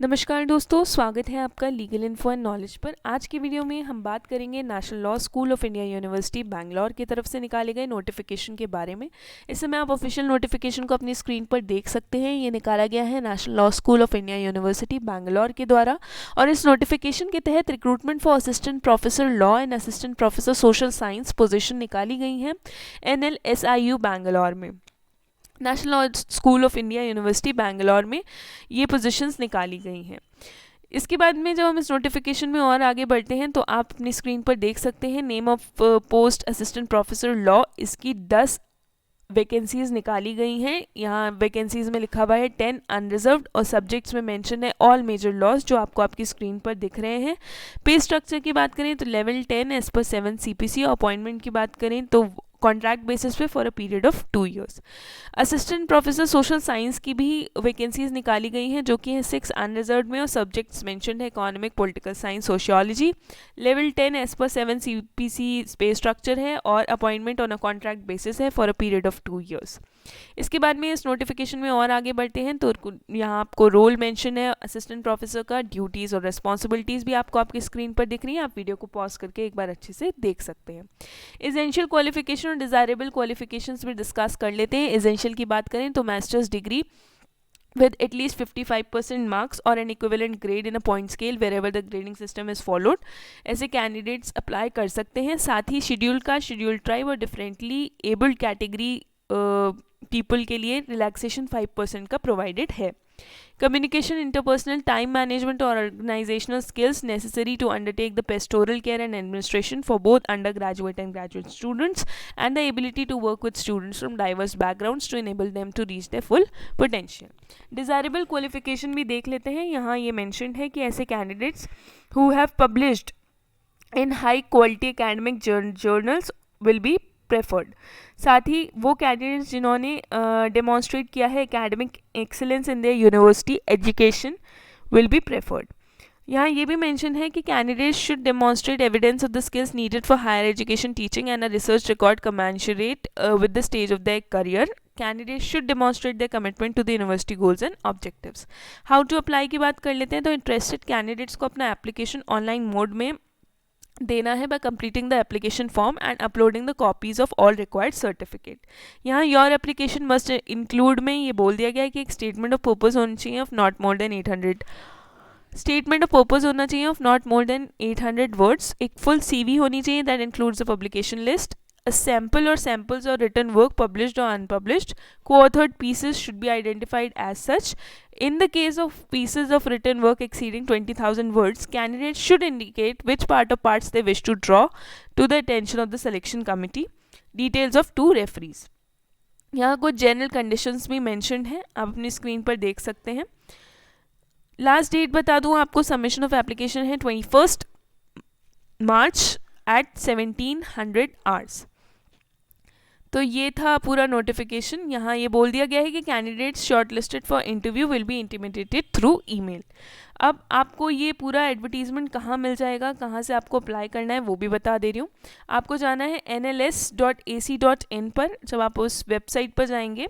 नमस्कार दोस्तों, स्वागत है आपका लीगल इन्फो एंड नॉलेज पर। आज की वीडियो में हम बात करेंगे national law school of India university Bangalore की तरफ से निकाले गए नोटिफिकेशन के बारे में। इस समय आप ऑफिशियल नोटिफिकेशन को अपनी स्क्रीन पर देख सकते हैं। ये निकाला गया है national law school of India university Bangalore के द्वारा, और इस नोटिफिकेशन के तहत recruitment for assistant professor law and assistant professor social science position निकाली गई हैं NLSIU बैंगलोर में। National law school of India university Bangalore में ये पोजीशंस निकाली गई हैं। इसके बाद में जब हम इस नोटिफिकेशन में और आगे बढ़ते हैं तो आप अपनी स्क्रीन पर देख सकते हैं name of post assistant professor law, इसकी 10 वैकेंसीज निकाली गई हैं। यहाँ वैकेंसीज में लिखा हुआ है 10 अनरिजर्व्ड, और सब्जेक्ट्स में मेंशन है ऑल मेजर लॉज, जो आपको आपकी स्क्रीन पर दिख रहे हैं। पे स्ट्रक्चर की बात करें तो level 10 as per 7 CPC। Appointment की बात करें तो कॉन्ट्रैक्ट बेसिस पे for a period of 2 years। Assistant professor social science की भी वैकेंसीज निकाली गई हैं, जो कि है 6 अनरिजर्व्ड में, और सब्जेक्ट्स मेंशनड है economic, political science, sociology. Level 10 as per 7 CPC space structure है, और appointment on a contract basis है for a period of 2 years। इसके बाद में इस नोटिफिकेशन में और आगे बढ़ते हैं तो यहाँ आपको रोल मेंशन है असिस्टेंट प्रोफेसर का, ड्यूटीज़ और रिस्पॉन्सिबिलिटीज़ भी आपको आपकी स्क्रीन पर दिख रही हैं। आप वीडियो को पॉज करके एक बार अच्छे से देख सकते हैं। एसेंशियल क्वालिफिकेशन और डिज़ायरेबल क्वालिफिकेशंस भी डिस्कस कर लेते हैं। एसेंशियल की बात करें तो masters degree with at least 55% marks or an equivalent grade in a point scale wherever the grading system is followed, ऐसे कैंडिडेट्स अप्लाई कर सकते हैं। साथ ही शेड्यूल कास्ट, शेड्यूल ट्राइब और डिफरेंटली एबल्ड कैटेगरी पीपल के लिए रिलैक्सेशन 5% का प्रोवाइडेड है। कम्युनिकेशन, इंटरपर्सनल, टाइम मैनेजमेंट और organisational skills necessary to undertake the pastoral care and administration for both undergraduate and graduate students, and the ability to work with students from diverse backgrounds to enable them to reach their full potential. Desirable qualification भी देख लेते हैं। यहाँ ये mentioned है कि ऐसे candidates who have published in high quality academic journals will be preferred. साथ ही वो कैंडिडेट्स जिन्होंने डेमॉन्स्ट्रेट किया है academic excellence in their university education will be preferred. यहाँ ये भी मेंशन है कि candidates should demonstrate evidence of the skills needed for higher education, teaching and a research record commensurate with the stage of their career. Candidates should demonstrate their commitment to the university goals and objectives. How to apply की बात कर लेते हैं तो interested candidates को अपना application online mode में देना है bye completing the application form and uploading the copies of all required certificate. यहाँ योर एप्लीकेशन मस्ट इंक्लूड में ये बोल दिया गया है कि एक स्टेटमेंट ऑफ पर्पस होनी चाहिए of not more than 800 statement of purpose होना चाहिए of not more than 800 words. एक फुल CV होनी चाहिए that includes the publication list, a sample or samples or written work published or unpublished. Co-authored pieces should be identified as such. In the case of pieces of written work exceeding 20,000 words, candidates should indicate which parts they wish to draw to the attention of the selection committee. Details of 2 referees. यहाँ कुछ general conditions भी mentioned हैं, आप अपनी screen पर देख सकते हैं। लास्ट डेट बता दूँ आपको, सबमिशन ऑफ एप्लीकेशन है 21 मार्च at 1700 hours। तो ये था पूरा नोटिफिकेशन। यहाँ ये बोल दिया गया है कि candidates shortlisted for interview will be intimated through email. अब आपको ये पूरा एडवर्टीजमेंट कहाँ मिल जाएगा, कहाँ से आपको अप्लाई करना है, वो भी बता दे रही हूँ। आपको जाना है nls.ac.in पर। जब आप उस वेबसाइट पर जाएंगे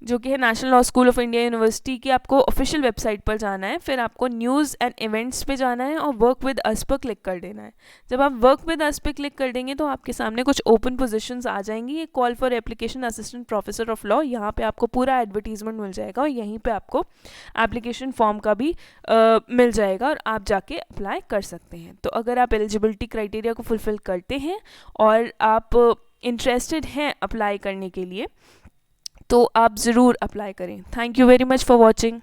जो कि है national law school of India university की, आपको ऑफिशियल वेबसाइट पर जाना है। फिर आपको न्यूज़ एंड इवेंट्स पे जाना है और वर्क विद अस पर क्लिक कर देना है। जब आप वर्क विद अस पे क्लिक कर देंगे तो आपके सामने कुछ ओपन पोजीशंस आ जाएंगी। ये call for application assistant professor of law, यहाँ पे आपको पूरा एडवर्टीजमेंट मिल जाएगा और यहीं पे आपको एप्लीकेशन फॉर्म का भी मिल जाएगा और आप जाके अप्लाई कर सकते हैं। तो अगर आप एलिजिबिलिटी क्राइटेरिया को फुलफिल करते हैं और आप इंटरेस्टेड हैं अप्लाई करने के लिए, तो आप ज़रूर अप्लाई करें। Thank you very much for watching.